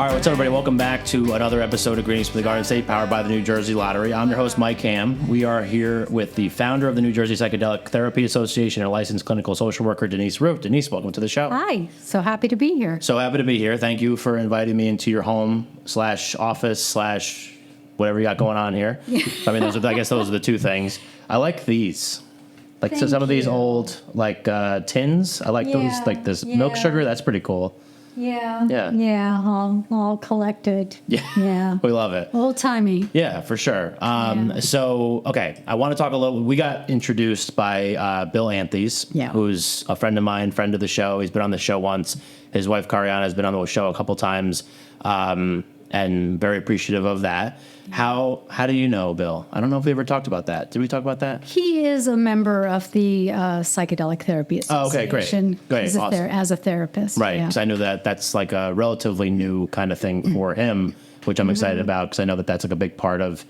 All right, what's up, everybody? Welcome back to another episode of Greetings from the Garden State, powered by the New Jersey Lottery. I'm your host, Mike Ham. We are here with the founder of the New Jersey Psychedelic Therapy Association and licensed clinical social worker, Denise Root. Denise, welcome to the show. Hi, so happy to be here. So happy to be here. Thank you for inviting me into your home / office / whatever you got going on here. I mean, I guess those are the two things. I like these. Like Thank some of these you. old tins. I like those, like this milk sugar. That's pretty cool. Yeah, all collected. Yeah. We love it. Old timey. Yeah, for sure. So, okay, I want to talk a little. We got introduced by Bill Anthes, who's a friend of mine, friend of the show. He's been on the show once. His wife, Cariana, has been on the show a couple times, and very appreciative of that. How do you know Bill? I don't know if we ever talked about that. Did we talk about that? He is a member of the Psychedelic Therapy Association. Oh, okay, great. Awesome. As a therapist. Right, because I know that's like a relatively new kind of thing for him, which I'm excited about, because I know that's like a big part of,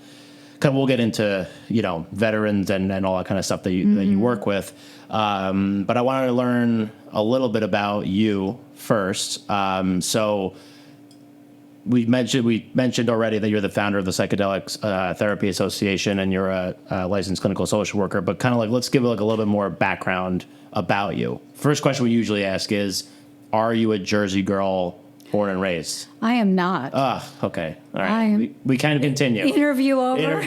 kind of, we'll get into, veterans and all that kind of stuff that you work with. But I wanted to learn a little bit about you first. So we mentioned already that you're the founder of the Psychedelic Therapy Association, and you're a licensed clinical social worker, but kind of like, let's give like a little bit more background about you. First question we usually ask is, are you a Jersey girl born and raised? I am not. Okay. All right. We can continue. Interview over.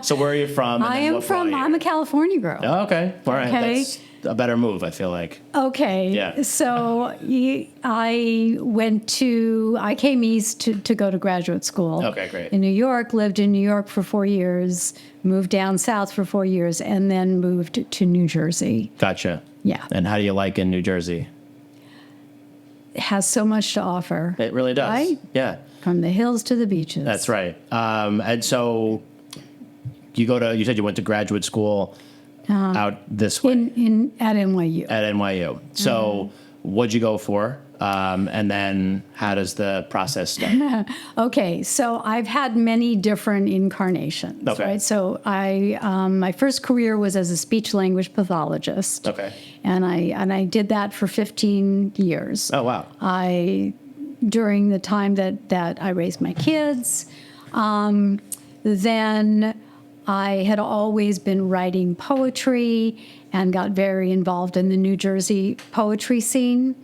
So where are you from? I'm a California girl. Oh, okay. All right. Okay. That's a better move, I feel like. Okay. Yeah. So I came east to go to graduate school. Okay, great. In New York, lived in New York for 4 years, moved down south for 4 years, and then moved to New Jersey. Gotcha. Yeah. And how do you like in New Jersey? It has so much to offer. It really does. Right? Yeah. From the hills to the beaches. That's right. And so you said you went to graduate school out this way. At NYU. At NYU. So what'd you go for? And then how does the process start? Okay, so I've had many different incarnations. Okay. Right? So my first career was as a speech language pathologist. Okay. And I did that for 15 years. Oh, wow. During the time that I raised my kids. Then I had always been writing poetry and got very involved in the New Jersey poetry scene.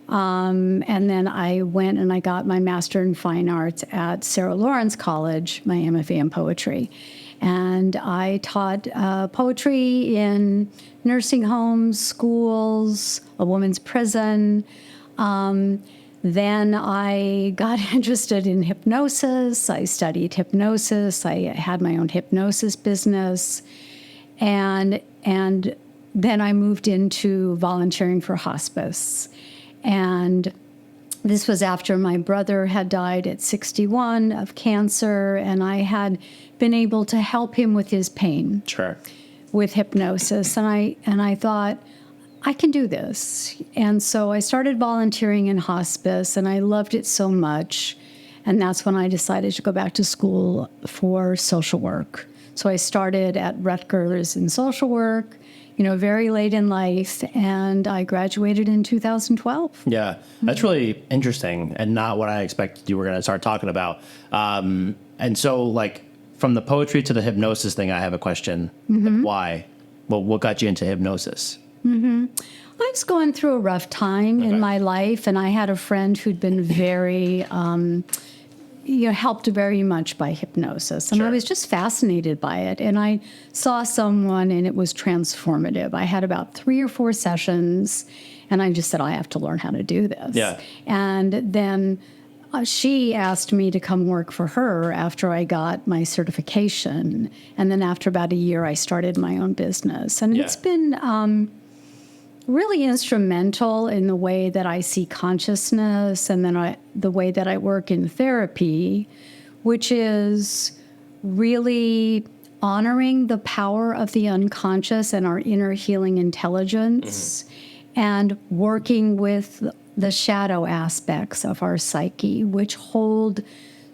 And then I went and I got my Master in Fine Arts at Sarah Lawrence College, my MFA in poetry. And I taught poetry in nursing homes, schools, a women's prison. Then I got interested in hypnosis. I studied hypnosis. I had my own hypnosis business. And then I moved into volunteering for hospice. And this was after my brother had died at 61 of cancer, and I had been able to help him with his pain. Sure. With hypnosis. And I thought, I can do this. And so I started volunteering in hospice, and I loved it so much. And that's when I decided to go back to school for social work. So I started at Rutgers in social work, very late in life, and I graduated in 2012. Yeah, that's really interesting and not what I expected you were going to start talking about. And so, like, from the poetry to the hypnosis thing, I have a question. Why? Well, what got you into hypnosis? I was going through a rough time in my life, and I had a friend who'd been very, helped very much by hypnosis. And I was just fascinated by it. And I saw someone, and it was transformative. I had about 3 or 4 sessions, and I just said, I have to learn how to do this. Yeah. And then she asked me to come work for her after I got my certification. And then after about a year, I started my own business. And it's been really instrumental in the way that I see consciousness, and then the way that I work in therapy, which is really honoring the power of the unconscious and our inner healing intelligence, and working with the shadow aspects of our psyche, which hold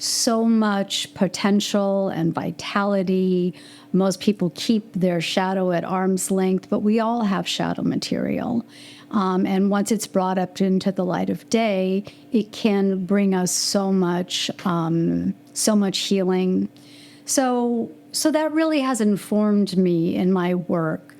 so much potential and vitality. Most people keep their shadow at arm's length, but we all have shadow material. And once it's brought up into the light of day, it can bring us so much healing. So that really has informed me in my work.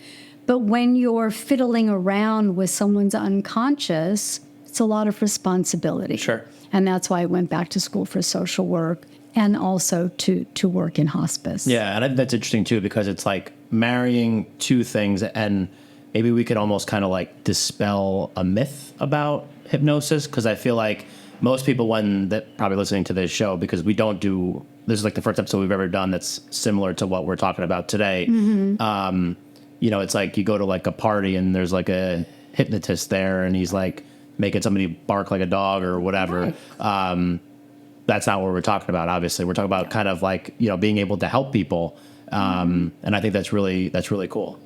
But when you're fiddling around with someone's unconscious, it's a lot of responsibility. Sure. And that's why I went back to school for social work and also to work in hospice. Yeah, and I think that's interesting too, because it's like marrying two things, and maybe we could almost kind of like dispel a myth about hypnosis, because I feel like most people, when that probably listening to this show, because we don't do, this is like the first episode we've ever done that's similar to what we're talking about today. You know, it's like you go to like a party and there's like a hypnotist there and he's like making somebody bark like a dog or whatever. Right. That's not what we're talking about. Obviously, we're talking about kind of like, you know, being able to help people. And I think that's really cool.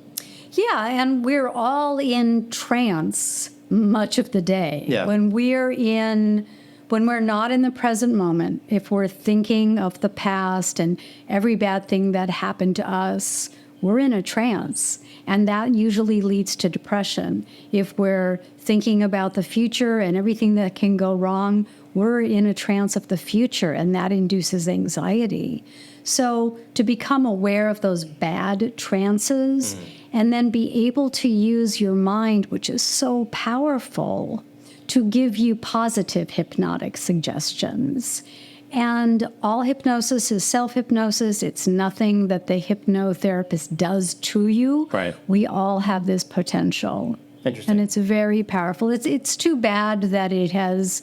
Yeah, and we're all in trance much of the day. Yeah. When we're not in the present moment, if we're thinking of the past and every bad thing that happened to us, we're in a trance. And that usually leads to depression. If we're thinking about the future and everything that can go wrong, we're in a trance of the future, and that induces anxiety. So to become aware of those bad trances and then be able to use your mind, which is so powerful, to give you positive hypnotic suggestions. And all hypnosis is self-hypnosis. It's nothing that the hypnotherapist does to you. Right. We all have this potential. Interesting. And it's very powerful. It's too bad that it has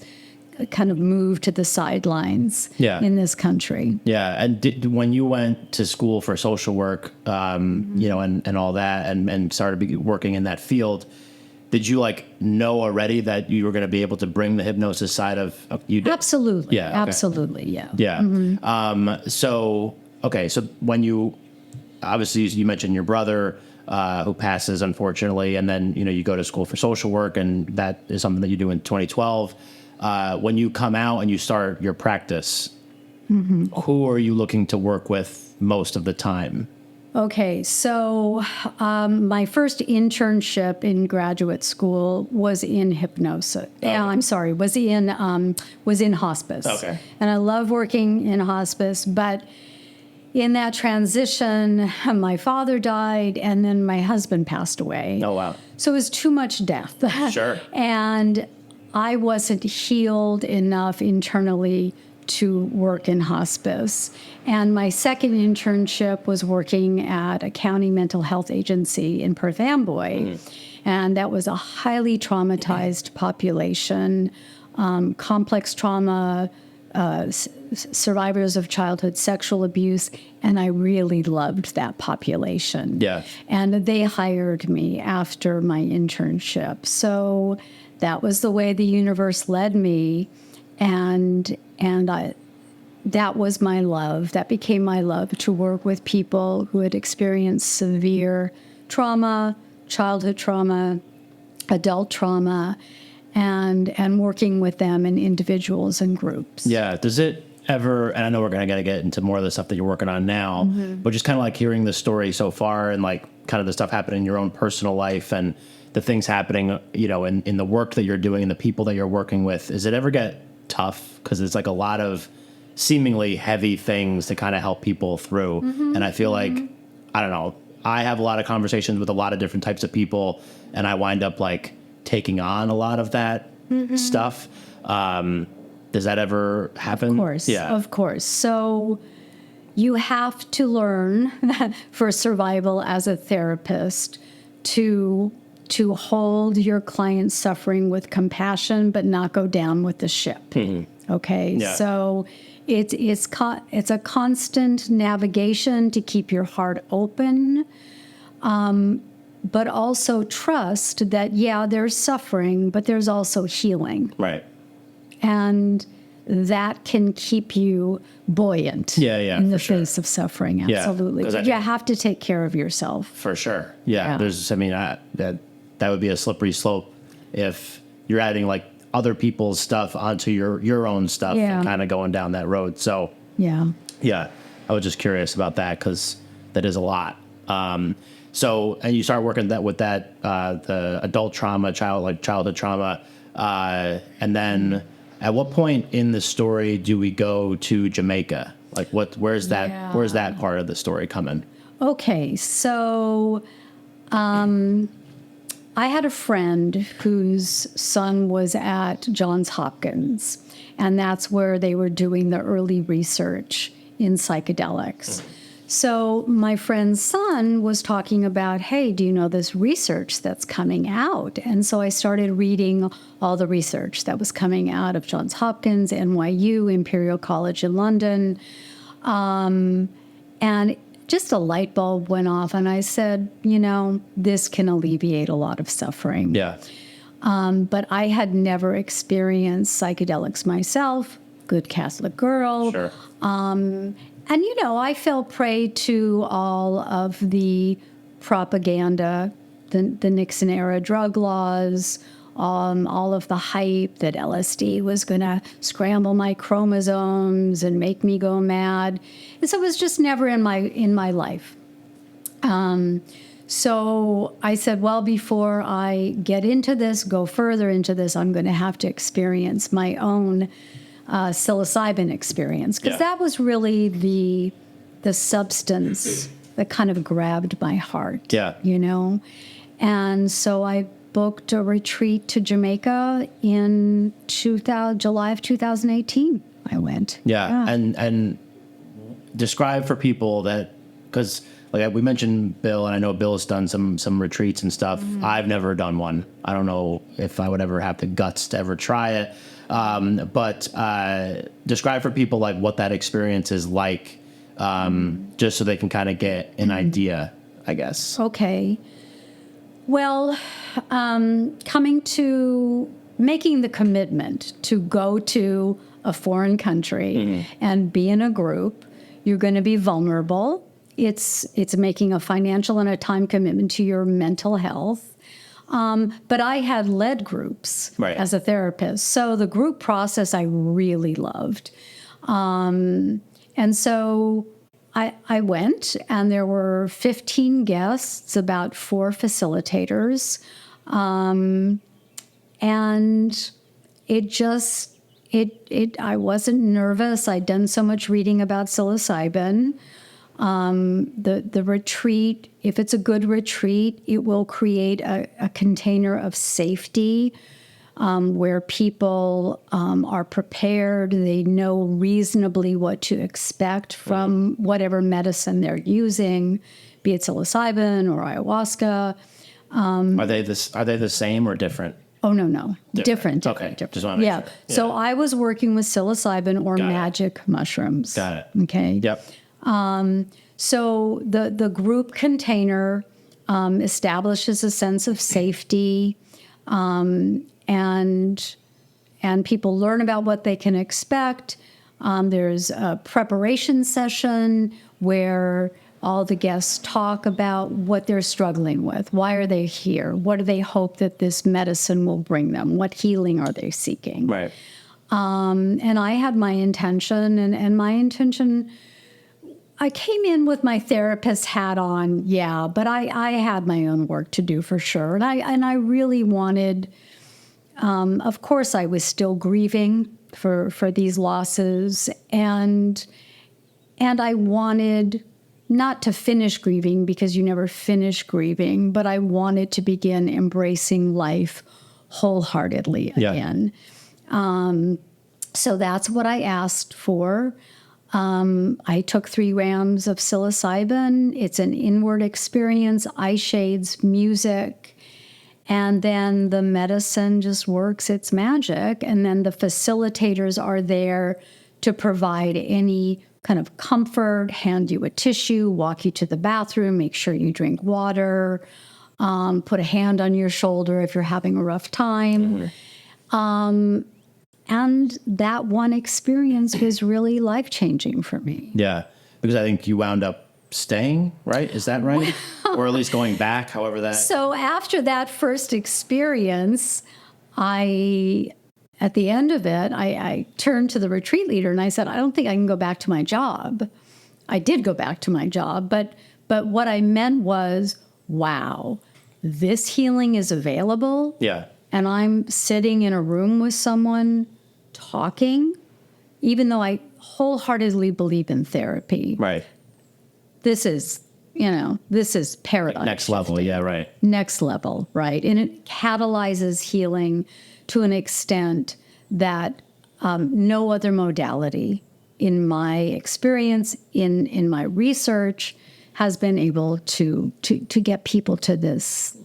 kind of moved to the sidelines in this country. Yeah. And when you went to school for social work, you know, and all that, and started working in that field, did you like know already that you were going to be able to bring the hypnosis side of you? Absolutely. Yeah. Okay. Absolutely. Yeah. Yeah. So when you, obviously you mentioned your brother, who passes unfortunately, and then, you know, you go to school for social work, and that is something that you do in 2012. When you come out and you start your practice, who are you looking to work with most of the time? Okay, so my first internship in graduate school was in hypnosis. Okay. Was in hospice. Okay. And I love working in hospice, but in that transition, my father died, and then my husband passed away. Oh, wow. So it was too much death. Sure. And I wasn't healed enough internally to work in hospice. And my second internship was working at a county mental health agency in Perth Amboy. And that was a highly traumatized population, complex trauma, survivors of childhood sexual abuse, and I really loved that population. Yeah. And they hired me after my internship. So that was the way the universe led me, and that was my love. That became my love, to work with people who had experienced severe trauma, childhood trauma, adult trauma, and working with them in individuals and groups. Yeah. Does it ever, and I know we're going to get into more of the stuff that you're working on now, but just kind of like hearing the story so far and like kind of the stuff happening in your own personal life and the things happening, you know, in the work that you're doing and the people that you're working with, does it ever get tough? Because it's like a lot of seemingly heavy things to kind of help people through. And I feel like, I don't know, I have a lot of conversations with a lot of different types of people, and I wind up like taking on a lot of that stuff. Does that ever happen? Of course. Yeah. Of course. So you have to learn for survival as a therapist to hold your client's suffering with compassion, but not go down with the ship. Okay. Yeah. So it's a constant navigation to keep your heart open, but also trust that, yeah, there's suffering, but there's also healing. Right. And that can keep you buoyant in the face of suffering. Absolutely. Yeah, but you have to take care of yourself. For sure. Yeah. There's, I mean, that would be a slippery slope if you're adding like other people's stuff onto your own stuff and kind of going down that road. So Yeah. Yeah. I was just curious about that because that is a lot. So, and you start working with that, the adult trauma, childhood trauma. And then at what point in the story do we go to Jamaica? Like where's that part of the story coming? Okay. So, I had a friend whose son was at Johns Hopkins, and that's where they were doing the early research in psychedelics. So my friend's son was talking about, hey, do you know this research that's coming out? And so I started reading all the research that was coming out of Johns Hopkins, NYU, Imperial College in London. And just a light bulb went off, and I said, this can alleviate a lot of suffering. Yeah. But I had never experienced psychedelics myself, good Catholic girl. Sure. And, I fell prey to all of the propaganda, the Nixon era drug laws, all of the hype that LSD was going to scramble my chromosomes and make me go mad. And so it was just never in my life. So I said, well, before I get into this, go further into this, I'm going to have to experience my own psilocybin experience, because that was really the substance that kind of grabbed my heart. Yeah. And so I booked a retreat to Jamaica in July of 2018. I went. Yeah. And describe for people that, because like we mentioned Bill, and I know Bill's done some retreats and stuff. I've never done one. I don't know if I would ever have the guts to ever try it. But describe for people like what that experience is like, just so they can kind of get an idea, I guess. Okay. Well, making the commitment to go to a foreign country and be in a group, you're going to be vulnerable. It's making a financial and a time commitment to your mental health. But I had led groups as a therapist, so the group process I really loved. And so I went, and there were 15 guests, about 4 facilitators. And I wasn't nervous. I'd done so much reading about psilocybin. The retreat, if it's a good retreat, it will create a container of safety, where people are prepared. They know reasonably what to expect from whatever medicine they're using, be it psilocybin or ayahuasca. Are they the same or different? Oh, no. Different. Okay. Different. Just want to make sure. Yeah. So I was working with psilocybin or magic mushrooms. Got it. Okay. Yep. So the group container establishes a sense of safety, and people learn about what they can expect. There's a preparation session where all the guests talk about what they're struggling with. Why are they here? What do they hope that this medicine will bring them? What healing are they seeking? Right. And I had my intention, and my intention, I came in with my therapist hat on, but I had my own work to do for sure. And I really wanted, of course, I was still grieving for these losses, and I wanted not to finish grieving, because you never finish grieving, but I wanted to begin embracing life wholeheartedly again. So that's what I asked for. I took 3 grams of psilocybin. It's an inward experience, eye shades, music, and then the medicine just works its magic. And then the facilitators are there to provide any kind of comfort, hand you a tissue, walk you to the bathroom, make sure you drink water, put a hand on your shoulder if you're having a rough time. And that one experience was really life-changing for me. Yeah, because I think you wound up staying, right? Is that right? Or at least going back, however that... So after that first experience, I at the end of it, I turned to the retreat leader and I said, I don't think I can go back to my job. I did go back to my job, but what I meant was, wow, this healing is available. Yeah. And I'm sitting in a room with someone talking, even though I wholeheartedly believe in therapy. Right. This is, this is paradigm. Next level. Yeah. Right. Next level, right? And it catalyzes healing to an extent that no other modality, in my experience, in my research, has been able to get people to this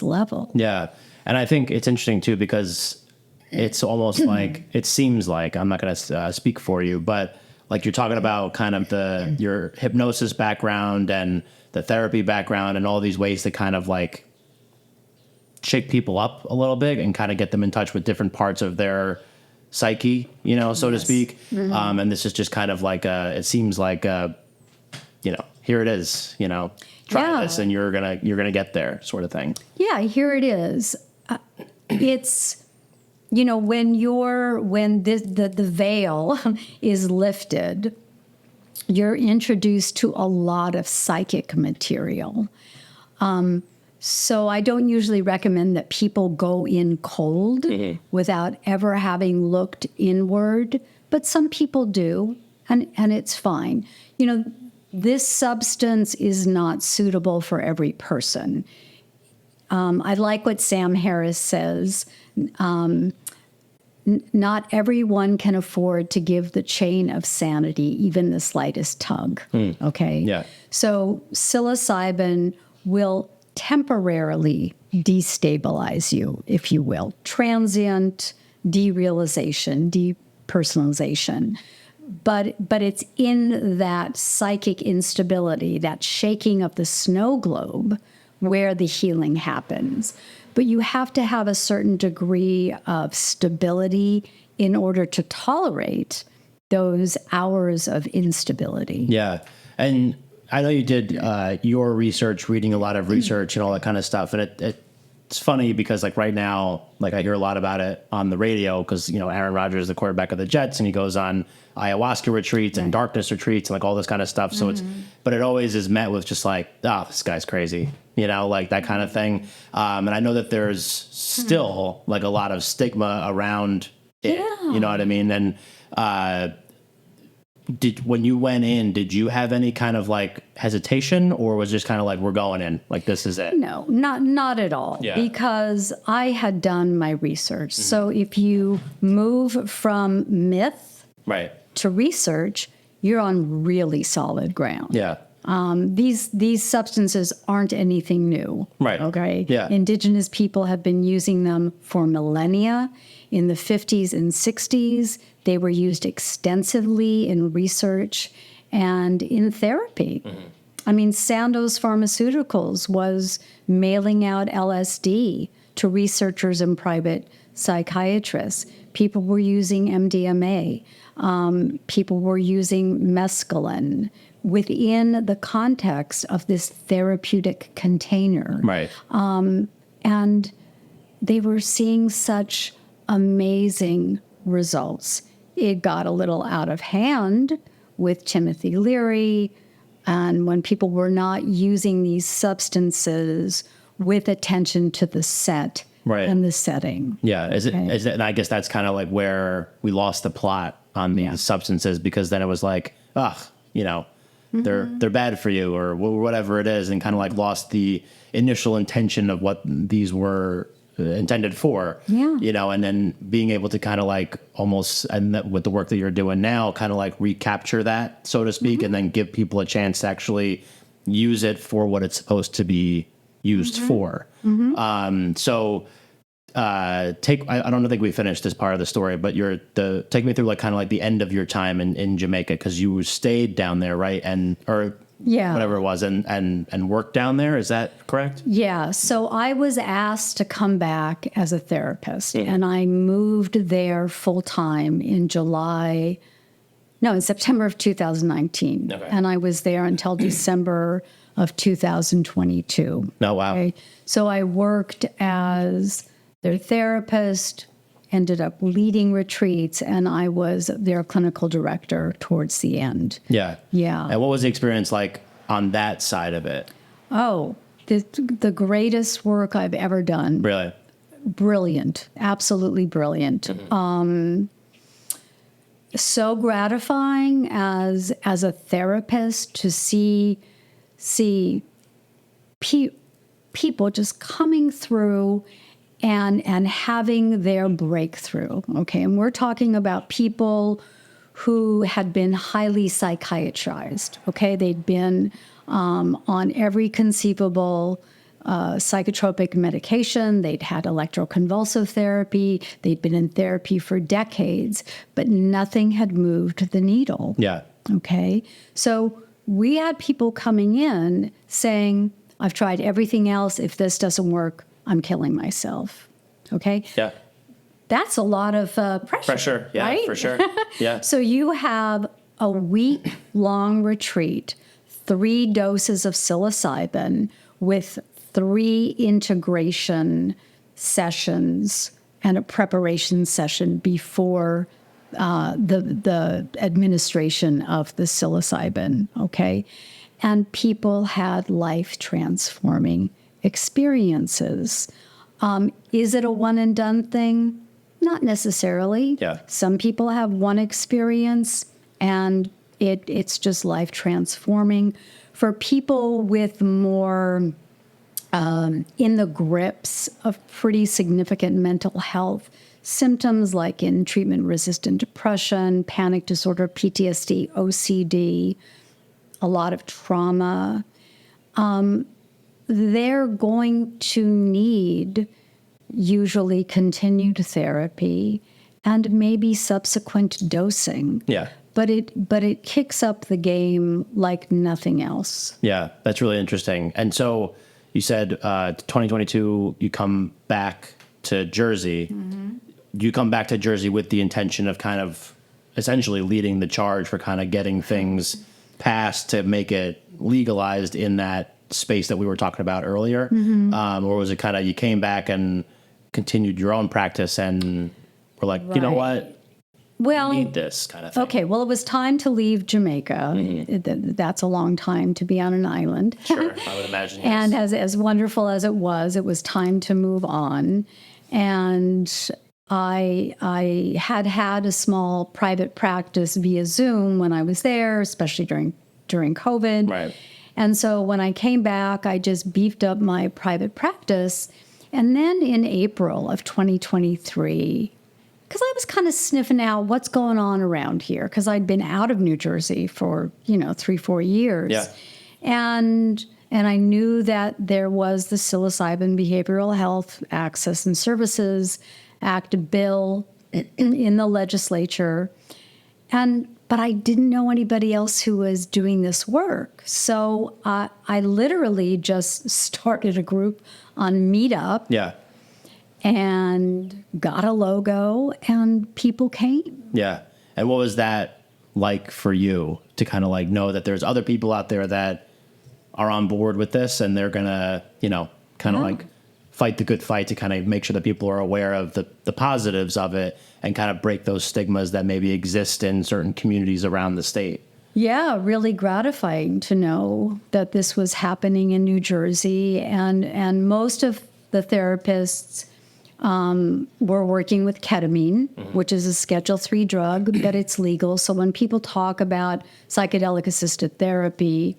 level. Yeah. And I think it's interesting too, because it's almost like, it seems like, I'm not going to speak for you, but like you're talking about kind of your hypnosis background and the therapy background and all these ways to kind of like shake people up a little bit and kind of get them in touch with different parts of their psyche, so to speak. Mm-hmm. And this is just kind of like it seems like, here it is, try this and you're going to get there sort of thing. Yeah, here it is. It's, when the veil is lifted, you're introduced to a lot of psychic material. So I don't usually recommend that people go in cold without ever having looked inward, but some people do, and it's fine. This substance is not suitable for every person. I like what Sam Harris says. Not everyone can afford to give the chain of sanity even the slightest tug. Okay? Yeah. So psilocybin will temporarily destabilize you, if you will. Transient derealization, depersonalization. But it's in that psychic instability, that shaking of the snow globe, where the healing happens. But you have to have a certain degree of stability in order to tolerate those hours of instability. Yeah. And I know you did your research, reading a lot of research and all that kind of stuff. And it's funny because like right now, like I hear a lot about it on the radio because, Aaron Rodgers is the quarterback of the Jets and he goes on ayahuasca retreats and darkness retreats and like all this kind of stuff. So but it always is met with just like, this guy's crazy, like that kind of thing. And I know that there's still like a lot of stigma around it, you know what I mean? And, when you went in, did you have any kind of like hesitation or was just kind of like, we're going in, like this is it? No, not at all. Yeah. Because I had done my research. So if you move from myth to research, you're on really solid ground. Yeah. These substances aren't anything new. Right. Okay. Yeah. Indigenous people have been using them for millennia. In the 50s and 60s, they were used extensively in research and in therapy. I mean, Sandoz Pharmaceuticals was mailing out LSD to researchers and private psychiatrists. People were using MDMA. People were using mescaline within the context of this therapeutic container. Right. And they were seeing such amazing results. It got a little out of hand with Timothy Leary, and when people were not using these substances with attention to the set and the setting. Yeah, is it? And I guess that's kind of like where we lost the plot on these substances because then it was like, they're bad for you or whatever it is, and kind of like lost the initial intention of what these were intended for, and then being able to kind of like almost, and with the work that you're doing now, kind of like recapture that, so to speak, and then give people a chance to actually use it for what it's supposed to be used for. So I don't think we finished this part of the story, but take me through like kind of like the end of your time in Jamaica, because you stayed down there, right? Whatever it was, and worked down there. Is that correct? Yeah. So I was asked to come back as a therapist, and I moved there full time in September of 2019. Okay. And I was there until December of 2022. Oh, wow. Okay? So I worked as their therapist ended up leading retreats, and I was their clinical director towards the end. Yeah. Yeah. And what was the experience like on that side of it? Oh, the greatest work I've ever done. Really? Brilliant. Absolutely brilliant. So gratifying as a therapist to see people just coming through and having their breakthrough. Okay, and we're talking about people who had been highly psychiatrized. Okay, they'd been on every conceivable psychotropic medication. They'd had electroconvulsive therapy. They'd been in therapy for decades, but nothing had moved the needle. Yeah. Okay. So we had people coming in saying, I've tried everything else. If this doesn't work, I'm killing myself. Okay. Yeah. That's a lot of pressure. Pressure. Yeah, right? for sure. Yeah. So you have a week-long retreat, 3 doses of psilocybin with 3 integration sessions and a preparation session before the administration of the psilocybin, okay? And people had life-transforming experiences. Is it a one-and-done thing? Not necessarily. Yeah. Some people have one experience, and it's just life-transforming. For people with more in the grips of pretty significant mental health symptoms, like in treatment-resistant depression, panic disorder, PTSD, OCD, a lot of trauma, they're going to need usually continued therapy and maybe subsequent dosing. Yeah. But it kicks up the game like nothing else. Yeah, that's really interesting. And so you said 2022, you come back to Jersey. Mm-hmm. You come back to Jersey with the intention of kind of essentially leading the charge for kind of getting things passed to make it legalized in that space that we were talking about earlier? Mm-hmm. Or was it kind of you came back and continued your own practice and were like, you know what? Well, We need this kind of thing. Okay, well, it was time to leave Jamaica. Mm-hmm. That's a long time to be on an island. Sure, I would imagine. Yes. And as wonderful as it was time to move on. And I had a small private practice via Zoom when I was there, especially during COVID. Right. And so when I came back, I just beefed up my private practice. And then in April of 2023, because I was kind of sniffing out what's going on around here, because I'd been out of New Jersey for, 3-4 years. Yeah. And I knew that there was the Psilocybin Behavioral Health Access and Services Act bill in the legislature. But I didn't know anybody else who was doing this work. So I literally just started a group on Meetup. Yeah. And got a logo, and people came. Yeah. And what was that like for you to kind of like know that there's other people out there that are on board with this and they're going to, kind of like fight the good fight to kind of make sure that people are aware of the positives of it and kind of break those stigmas that maybe exist in certain communities around the state? Yeah, really gratifying to know that this was happening in New Jersey. And most of the therapists we're working with ketamine, mm-hmm. which is a Schedule III drug, but it's legal. So when people talk about psychedelic-assisted therapy,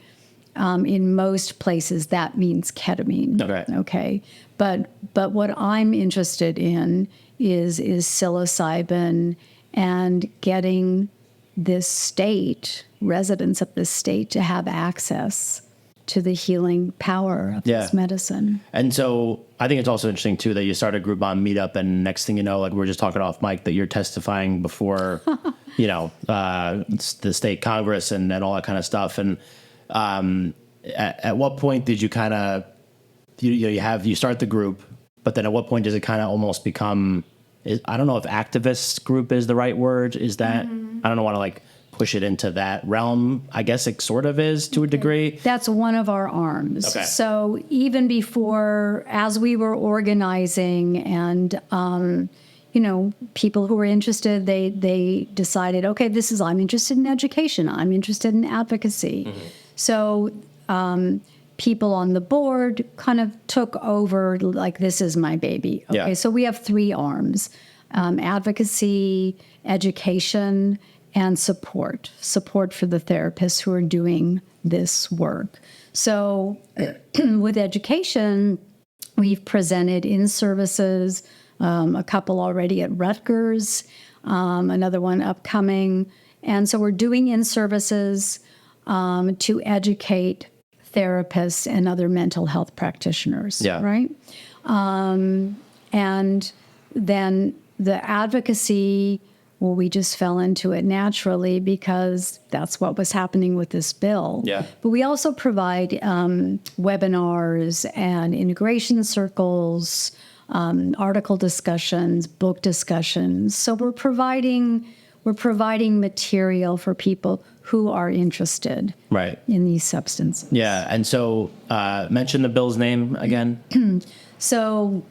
in most places that means ketamine. Okay. But what I'm interested in is psilocybin and getting this state, residents of this state, to have access to the healing power of this medicine. And so I think it's also interesting, too, that you started a group on Meetup, and next thing you know, like we were just talking off mic, that you're testifying before, the state Congress and all that kind of stuff. And at what point did you kind of, you start the group, but then at what point does it kind of almost become, I don't know if activist group is the right word. Is that, I don't want to push it into that realm. I guess it sort of is to a degree. That's one of our arms. Okay. So even before, as we were organizing and, people who were interested, they decided, okay, I'm interested in education. I'm interested in advocacy. So people on the board kind of took over, like, this is my baby. Okay, Yeah. so we have 3 arms: advocacy, education, and support for the therapists who are doing this work. So with education, we've presented in services, a couple already at Rutgers, another one upcoming. And so we're doing in services to educate therapists and other mental health practitioners, Yeah. right? And then the advocacy, well, we just fell into it naturally because that's what was happening with this bill. Yeah. But we also provide webinars and integration circles, article discussions, book discussions. So we're providing material for people who are interested Right. in these substances. Yeah. And so mention the bill's name again. So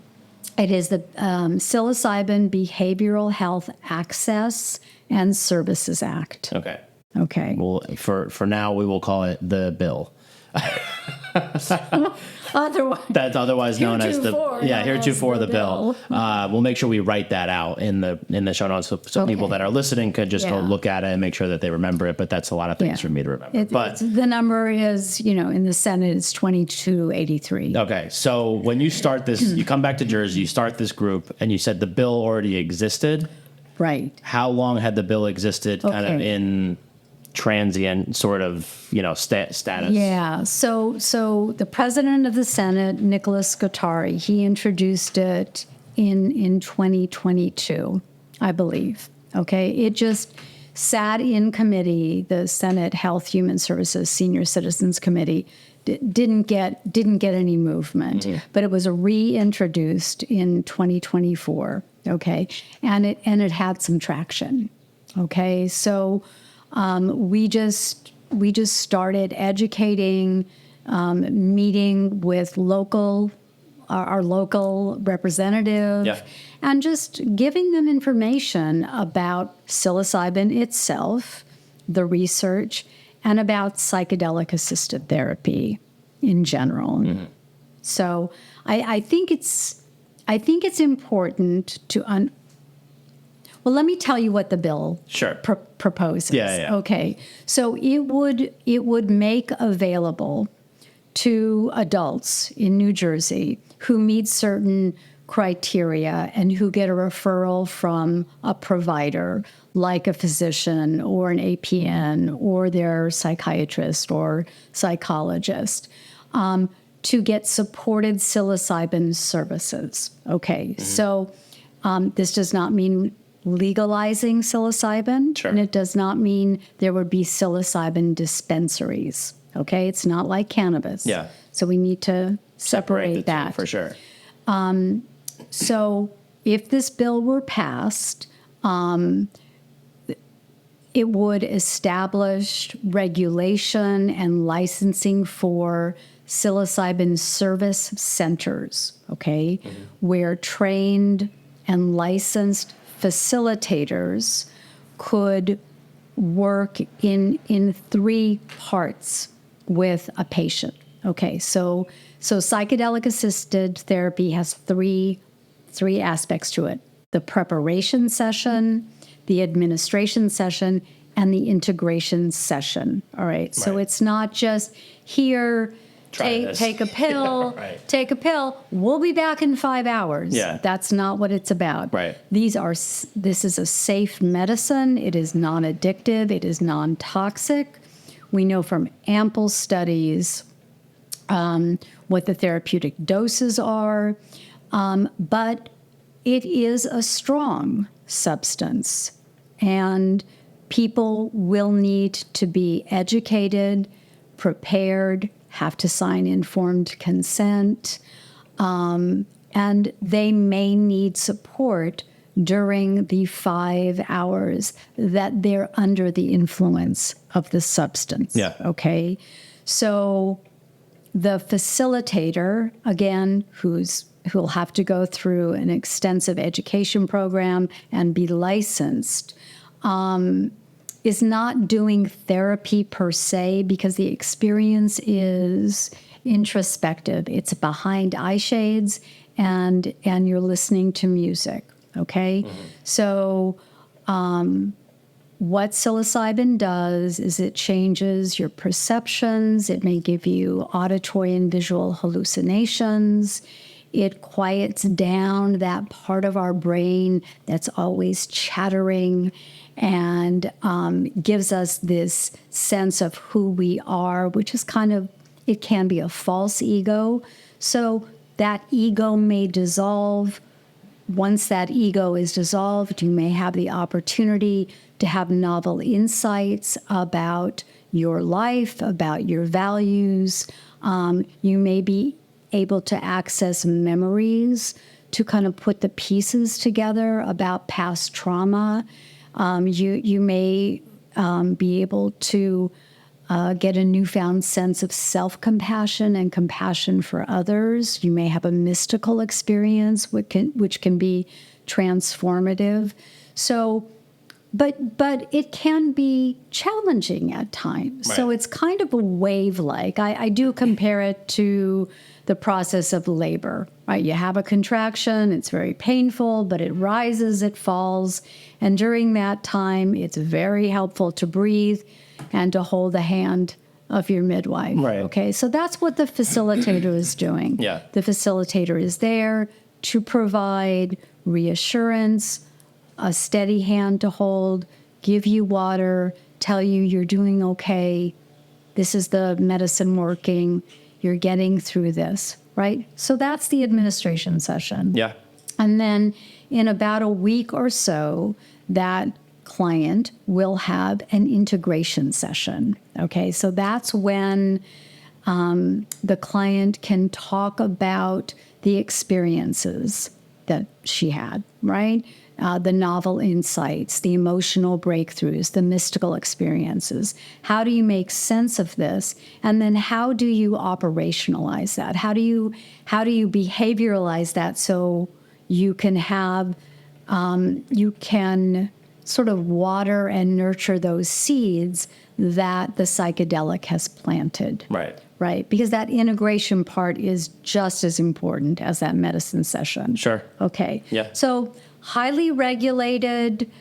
it is the Psilocybin Behavioral Health Access and Services Act. Okay. Okay. Well, for now, we will call it the bill. Otherwise, That's otherwise known as heretofore the bill. We'll make sure we write that out in the show notes, so people that are listening could just go look at it and make sure that they remember it. But that's a lot of things for me to remember. But the number is, in the Senate, it's 2283. okay, so when you start this, you come back to Jersey, you start this group, and you said the bill already existed. Right. How long had the bill existed, kind of in transient sort of status? Yeah. So the president of the Senate, Nicholas Scutari, he introduced it in 2022, I believe. Okay. It just sat in committee, the Senate Health Human Services Senior Citizens Committee. Didn't get any movement, but it was reintroduced in 2024. Okay. And it had some traction. Okay. So we just started educating, meeting with our local representative, and just giving them information about psilocybin itself, the research, and about psychedelic assisted therapy in general. So I think it's important to well, let me tell you what the bill proposes. Yeah. Okay. So it would make available to adults in New Jersey who meet certain criteria and who get a referral from a provider like a physician or an APN or their psychiatrist or psychologist, to get supported psilocybin services. Okay. So this does not mean legalizing psilocybin, and it does not mean there would be psilocybin dispensaries. Okay, it's not like cannabis. Yeah. So we need to separate that for sure. So if this bill were passed, it would establish regulation and licensing for psilocybin service centers. Okay, where trained and licensed facilitators could work in 3 parts with a patient. Okay, so psychedelic assisted therapy has three aspects to it: the preparation session, the administration session, and the integration session. All right. So it's not just here. Take a pill, take a pill. We'll be back in 5 hours. Yeah. That's not what it's about. Right. This is a safe medicine. It is non-addictive. It is non-toxic. We know from ample studies what the therapeutic doses are, but it is a strong substance, and people will need to be educated, prepared, have to sign informed consent, and they may need support during the 5 hours that they're under the influence of the substance. Yeah. Okay. So the facilitator, again, who's who'll have to go through an extensive education program and be licensed, is not doing therapy per se, because the experience is introspective. It's behind eye shades, and you're listening to music, okay? Mm-hmm. So what psilocybin does is it changes your perceptions. It may give you auditory and visual hallucinations. It quiets down that part of our brain that's always chattering, and gives us this sense of who we are, which is it can be a false ego. So that ego may dissolve. Once that ego is dissolved, you may have the opportunity to have novel insights about your life, about your values. You may be able to access memories to kind of put the pieces together about past trauma. You may be able to get a newfound sense of self-compassion and compassion for others. You may have a mystical experience, which can be transformative. So, but it can be challenging at times. Right. So it's kind of a wave-like. I do compare it to the process of labor, right? You have a contraction, it's very painful, but it rises, it falls. And during that time, it's very helpful to breathe and to hold the hand of your midwife. Right. Okay, so that's what the facilitator is doing. Yeah. The facilitator is there to provide reassurance, a steady hand to hold, give you water, tell you you're doing okay, this is the medicine working, you're getting through this, right? So that's the administration session. Yeah. And then in about a week or so, that client will have an integration session. Okay, so that's when the client can talk about the experiences that she had, right? The novel insights, the emotional breakthroughs, the mystical experiences. How do you make sense of this? And then how do you operationalize that? How do you behavioralize that so you can have, you can sort of water and nurture those seeds that the psychedelic has planted. Right. Right, because that integration part is just as important as that medicine session. Sure. Okay. Yeah. So highly regulated,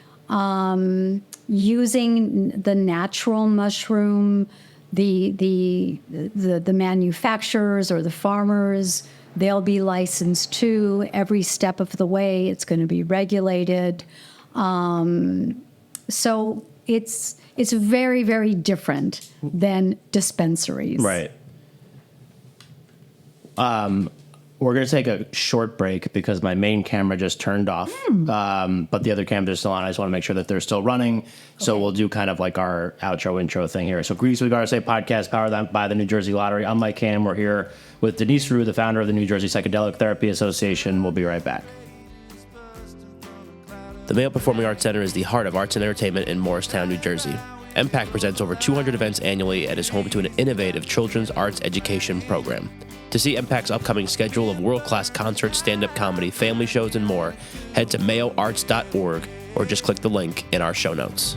using the natural mushroom, the manufacturers or the farmers, they'll be licensed too. Every step of the way, it's going to be regulated. So it's very, very different than dispensaries. Right. We're going to take a short break because my main camera just turned off, but the other cameras are still on. I just want to make sure that they're still running. Okay. So we'll do kind of like our outro intro thing here. So Grease We Gotta Say podcast powered by the New Jersey Lottery. I'm Mike Cam. We're here with Denise Rue, the founder of the New Jersey Psychedelic Therapy Association. We'll be right back. The Mayo Performing Arts Center is the heart of arts and entertainment in Morristown, New Jersey. MPAC presents over 200 events annually and is home to an innovative children's arts education program. To see MPAC's upcoming schedule of world-class concerts, stand-up comedy, family shows, and more, head to mayoarts.org or just click the link in our show notes.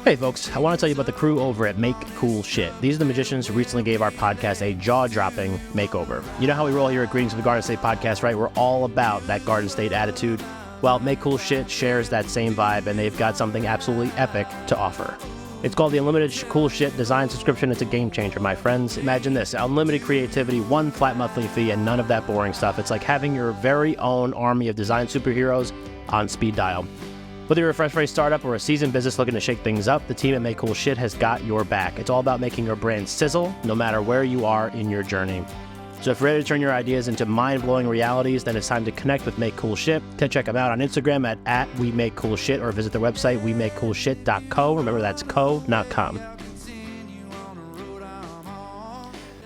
Hey folks, I want to tell you about the crew over at Make Cool Shit. These are the magicians who recently gave our podcast a jaw-dropping makeover. You know how we roll here at Greetings from the Garden State podcast, right? We're all about that Garden State attitude. Well, Make Cool Shit shares that same vibe, and they've got something absolutely epic to offer. It's called the Unlimited Cool Shit Design Subscription. It's a game changer, my friends. Imagine this, unlimited creativity, one flat monthly fee, and none of that boring stuff. It's like having your very own army of design superheroes on speed dial. Whether you're a fresh startup or a seasoned business looking to shake things up, the team at Make Cool Shit has got your back. It's all about making your brand sizzle, no matter where you are in your journey. So if you're ready to turn your ideas into mind-blowing realities, then it's time to connect with Make Cool Shit. Check them out on Instagram at WeMakeCoolShit or visit their website, WeMakeCoolShit.co. Remember, that's co, not com.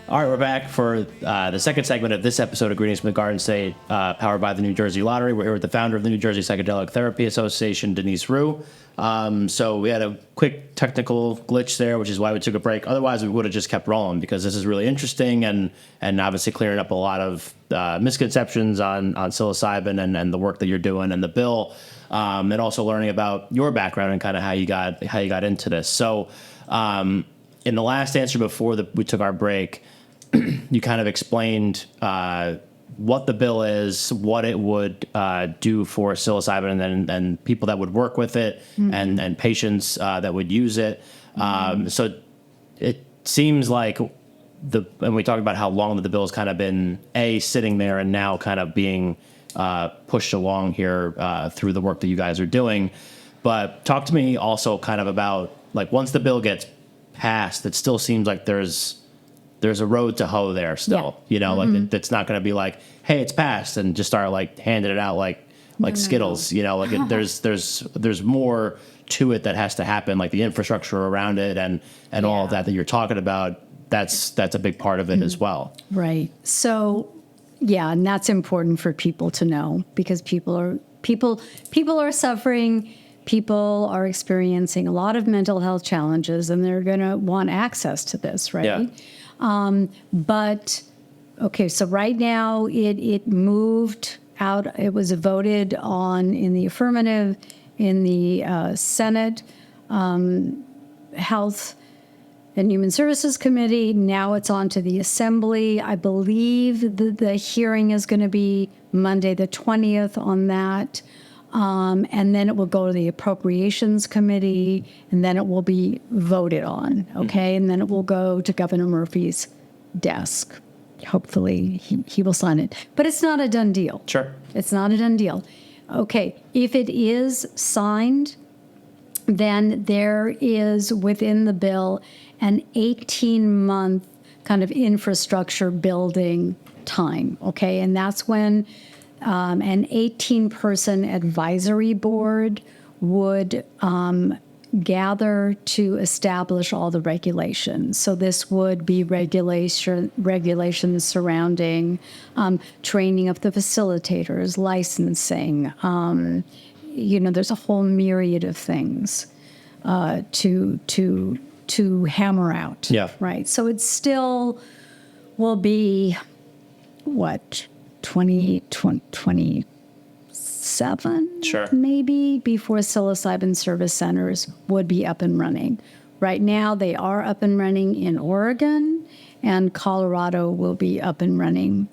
All right, we're back for the second segment of this episode of Greetings from the Garden State, powered by the New Jersey Lottery. We're here with the founder of the New Jersey Psychedelic Therapy Association, Denise Rue. So we had a quick technical glitch there, which is why we took a break. Otherwise, we would have just kept rolling because this is really interesting and obviously clearing up a lot of misconceptions on psilocybin and the work that you're doing and the bill, and also learning about your background and kind of how you got into this. So in the last answer before we took our break, you kind of explained what the bill is, what it would do for psilocybin, and people that would work with it, and patients that would use it. So it seems like and we talked about how long the bill has kind of been sitting there and now kind of being pushed along here through the work that you guys are doing. But talk to me also kind of about, like, once the bill gets passed, it still seems like there's a road to hoe there still, like it's not going to be like, hey, it's passed and just start like handing it out like Skittles, like there's more to it that has to happen, like the infrastructure around it and all of that you're talking about. That's a big part of it as well. Right. So, yeah, and that's important for people to know because people are suffering. People are experiencing a lot of mental health challenges, and they're going to want access to this, right? Yeah. But, okay, so right now it moved out. It was voted on in the affirmative in the Senate Health and Human Services Committee. Now it's on to the Assembly. I believe the hearing is going to be Monday the 20th on that. And then it will go to the Appropriations Committee, and then it will be voted on, okay? And then it will go to Governor Murphy's desk. Hopefully he will sign it. But it's not a done deal. Sure. It's not a done deal. Okay, if it is signed, then there is within the bill an 18-month kind of infrastructure building time, okay? And that's when an 18-person advisory board would gather to establish all the regulations. So this would be regulations surrounding training of the facilitators, licensing. There's a whole myriad of things to hammer out. Yeah. Right. So it still will be what? 2027, sure, maybe, before psilocybin service centers would be up and running. Right now, they are up and running in Oregon, and Colorado will be up and running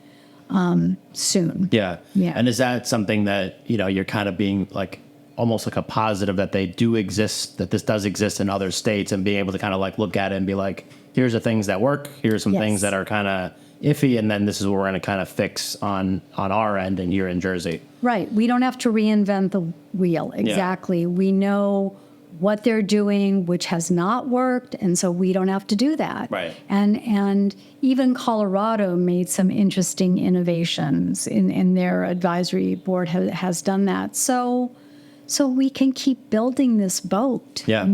soon. Yeah. Yeah. And is that something that, you're kind of being like almost like a positive that they do exist, that this does exist in other states, and being able to kind of like look at it and be like, here's the things that work, here's some things that are kind of iffy, and then this is what we're going to kind of fix on our end and here in Jersey. Right. We don't have to reinvent the wheel. Exactly. Yeah. We know what they're doing, which has not worked, and so we don't have to do that. Right. And even Colorado made some interesting innovations in their advisory board has done that. So we can keep building this boat. Yeah.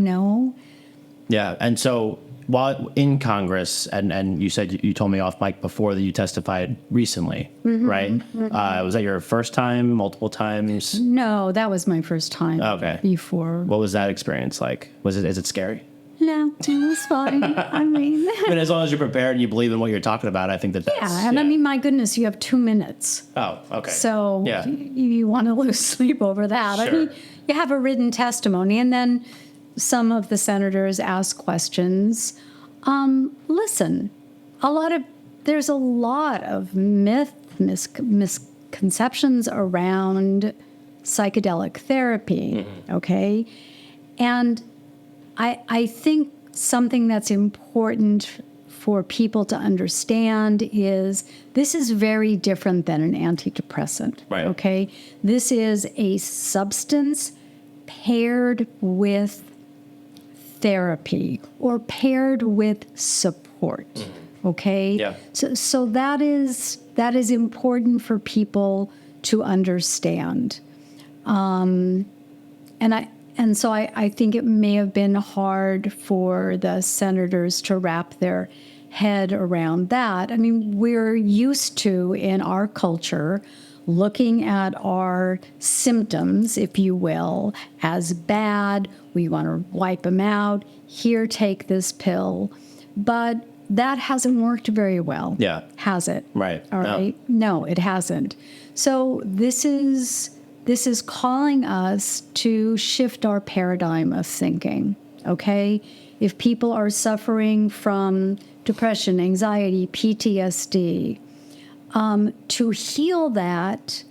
Yeah. And so while in Congress, and you said you told me off mic before that you testified recently, right? Mm-hmm. Was that your first time, multiple times? No, that was my first time. Okay. Before. What was that experience like? Is it scary? No, it was fine. I mean, as long as you're prepared and you believe in what you're talking about, I think that's... Yeah, and I mean, my goodness, you have 2 minutes. Oh, okay. So you want to lose sleep over that. Sure. I mean, you have a written testimony, and then some of the senators ask questions. Listen, there's a lot of misconceptions around psychedelic therapy, okay? And I think something that's important for people to understand is this is very different than an antidepressant, right? Okay? This is a substance paired with therapy or paired with support, okay? Yeah. So that is important for people to understand. And so I think it may have been hard for the senators to wrap their head around that. I mean, we're used to, in our culture, looking at our symptoms, if you will, as bad. We want to wipe them out. Here, take this pill. But that hasn't worked very well. Yeah. Has it? Right. All No. right. No, it hasn't. So this is calling us to shift our paradigm of thinking, okay? If people are suffering from depression, anxiety, PTSD, to heal that,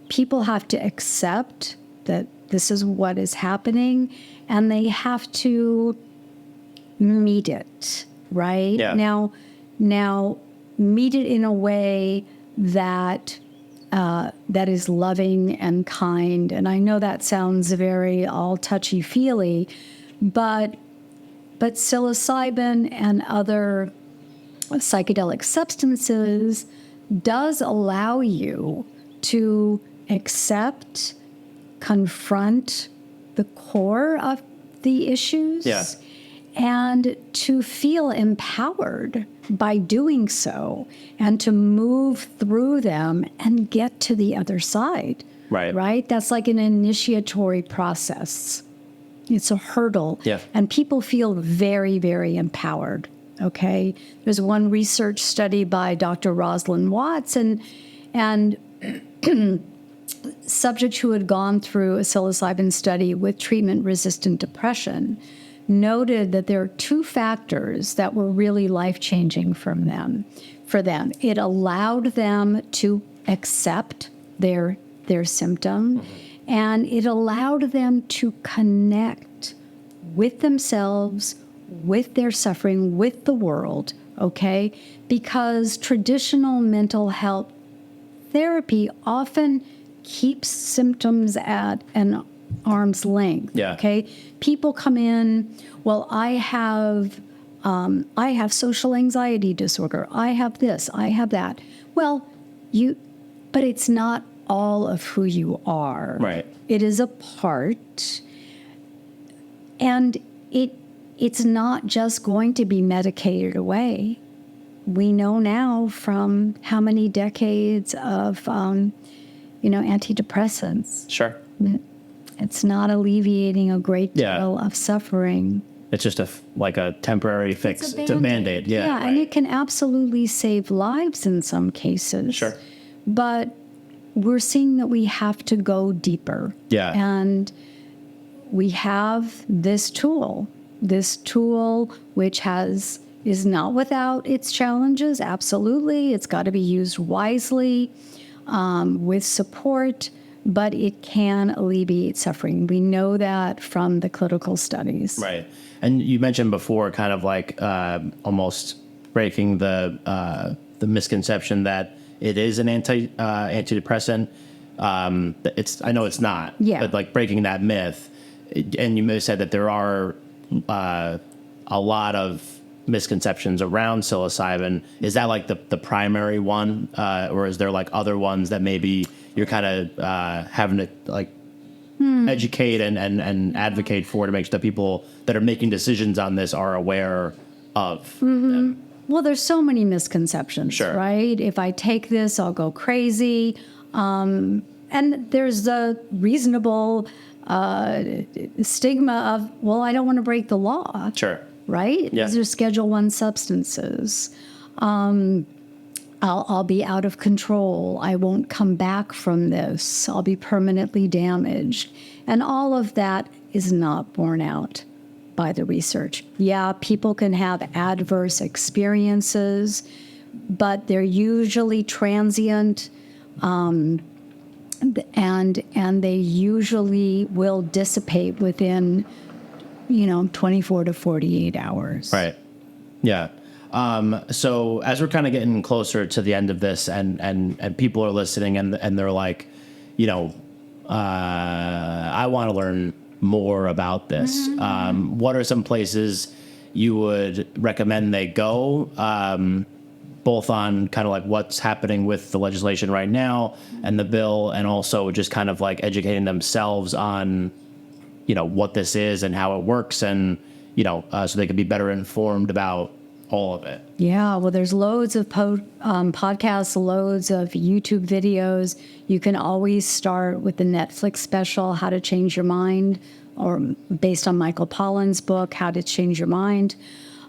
people have to accept that this is what is happening, and they have to meet it, right? Yeah. Now, meet it in a way that that is loving and kind. And I know that sounds very all touchy-feely, but psilocybin and other psychedelic substances does allow you to accept, confront the core of the issues, Yeah. and to feel empowered by doing so, and to move through them and get to the other side. Right. Right? That's like an initiatory process. It's a hurdle. Yeah. And people feel very, very empowered. Okay. There's one research study by Dr. Rosalind Watts and subjects who had gone through a psilocybin study with treatment-resistant depression noted that there are two factors that were really life-changing for them. It allowed them to accept their symptom, and it allowed them to connect with themselves, with their suffering, with the world, okay? Because traditional mental health therapy often keeps symptoms at an arm's length. Yeah. Okay. People come in, well, I have social anxiety disorder. I have this, I have that. Well, but it's not all of who you are. Right. It is a part, and it's not just going to be medicated away. We know now from how many decades of, antidepressants. Sure. It's not alleviating a great Yeah. deal of suffering. It's just like a temporary fix. It's a Band-Aid. Yeah. Yeah, right. and it can absolutely save lives in some cases. Sure. But we're seeing that we have to go deeper. Yeah. And we have this tool which is not without its challenges. Absolutely. It's got to be used wisely, with support, but it can alleviate suffering. We know that from the clinical studies. Right. And you mentioned before kind of like almost breaking the misconception that it is an antidepressant. I know it's not. Yeah. But like breaking that myth. And you may have said that there are a lot of misconceptions around psilocybin. Is that like the primary one, or is there like other ones that maybe you're kind of having to like educate and advocate for to make sure that people that are making decisions on this are aware of them? Well, there's so many misconceptions, Sure. right? If I take this, I'll go crazy. And there's the reasonable stigma of, well, I don't want to break the law. Sure. Right? Yeah. These are Schedule I substances. I'll be out of control. I won't come back from this. I'll be permanently damaged. And all of that is not borne out by the research. Yeah, people can have adverse experiences, but they're usually transient, and they usually will dissipate within 24 to 48 hours. Right. Yeah. So as we're kind of getting closer to the end of this and people are listening and they're like, I want to learn more about this. What are some places you would recommend they go, both on kind of like what's happening with the legislation right now and the bill, and also just kind of like educating themselves on, what this is and how it works, and, so they could be better informed about, all of it. Yeah, well, there's loads of podcasts, loads of YouTube videos. You can always start with the Netflix special, How to Change Your Mind, or based on Michael Pollan's book, How to Change Your Mind.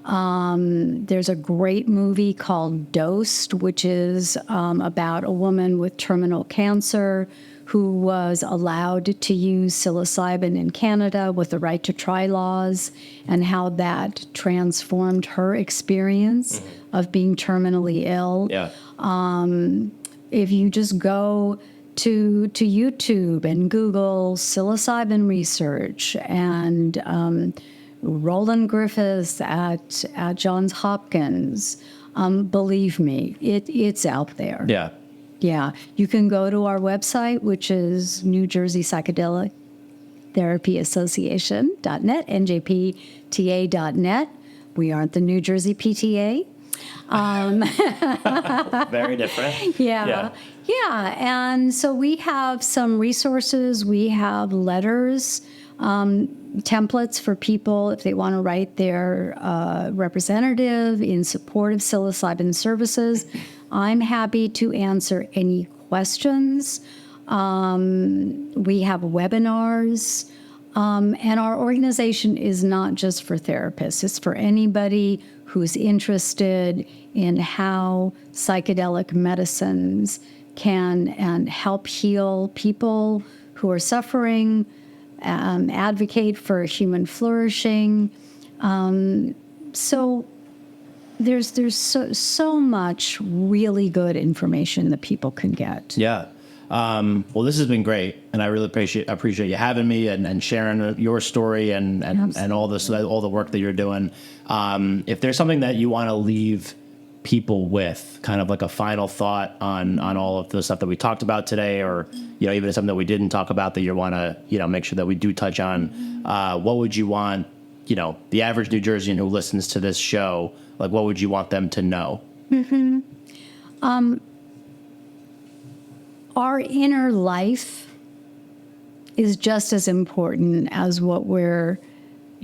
There's a great movie called Dosed, which is about a woman with terminal cancer who was allowed to use psilocybin in Canada with the right to try laws, and how that transformed her experience of being terminally ill. Yeah. If you just go to YouTube and Google psilocybin research and Roland Griffiths at Johns Hopkins, believe me, it's out there. Yeah. Yeah, you can go to our website, which is New Jersey Psychedelic Therapy Association.net, njpta.net. We aren't the New Jersey PTA. Very different. Yeah. And so we have some resources. We have letters, templates for people if they want to write their representative in support of psilocybin services. I'm happy to answer any questions. We have webinars. And our organization is not just for therapists. It's for anybody who's interested in how psychedelic medicines can and help heal people who are suffering, advocate for human flourishing. So there's so much really good information that people can get. Yeah. Well, this has been great, and I really appreciate you having me and sharing your story and all the work that you're doing. If there's something that you want to leave people with, kind of like a final thought on all of the stuff that we talked about today, or even something that we didn't talk about that you want to make sure that we do touch on, what would you want the average New Jerseyan who listens to this show, like, what would you want them to know? Our inner life is just as important as what we're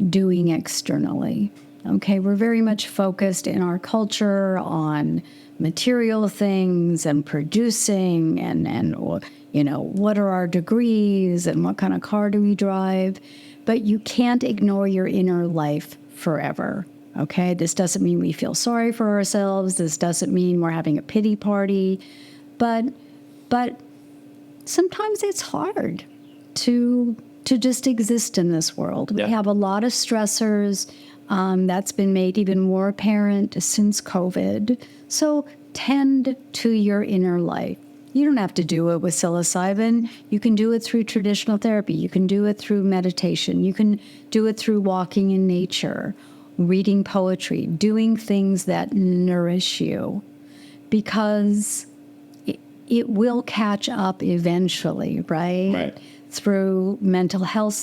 doing externally. Okay, we're very much focused in our culture on material things and producing and what are our degrees and what kind of car do we drive. But you can't ignore your inner life forever. Okay, this doesn't mean we feel sorry for ourselves. This doesn't mean we're having a pity party. But sometimes it's hard to just exist in this world. Yeah. We have a lot of stressors. That's been made even more apparent since COVID. So tend to your inner life. You don't have to do it with psilocybin. You can do it through traditional therapy. You can do it through meditation. You can do it through walking in nature, reading poetry, doing things that nourish you, because it will catch up eventually, right? Right. Through mental health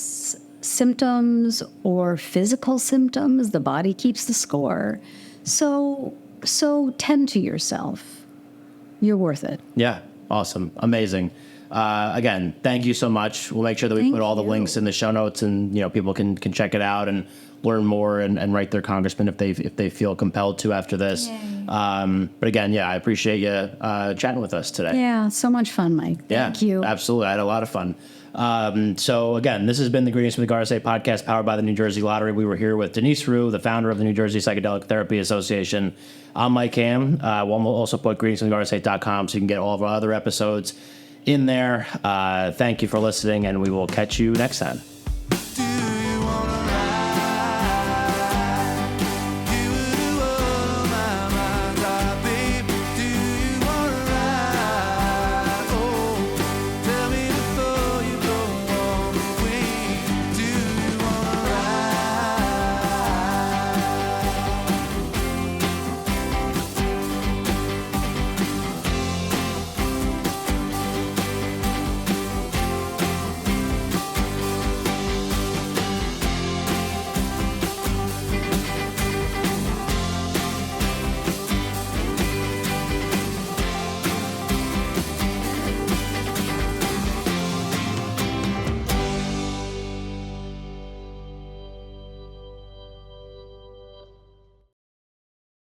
symptoms or physical symptoms. The body keeps the score. So tend to yourself. You're worth it. Yeah. Awesome. Amazing. Again, thank you so much. We'll make sure that we put all the links in the show notes, and people can check it out and learn more and write their congressman if they feel compelled to after this. But again, I appreciate you chatting with us today. Yeah, so much fun, Mike. Thank you. Absolutely. I had a lot of fun. So again, this has been the Greetings from the Garza podcast powered by the New Jersey Lottery. We were here with Denise Rue, the founder of the New Jersey Psychedelic Therapy Association. I'm Mike Ham. We'll also put greetingsfromthegarza.com so you can get all of our other episodes in there. Thank you for listening, and we will catch you next time.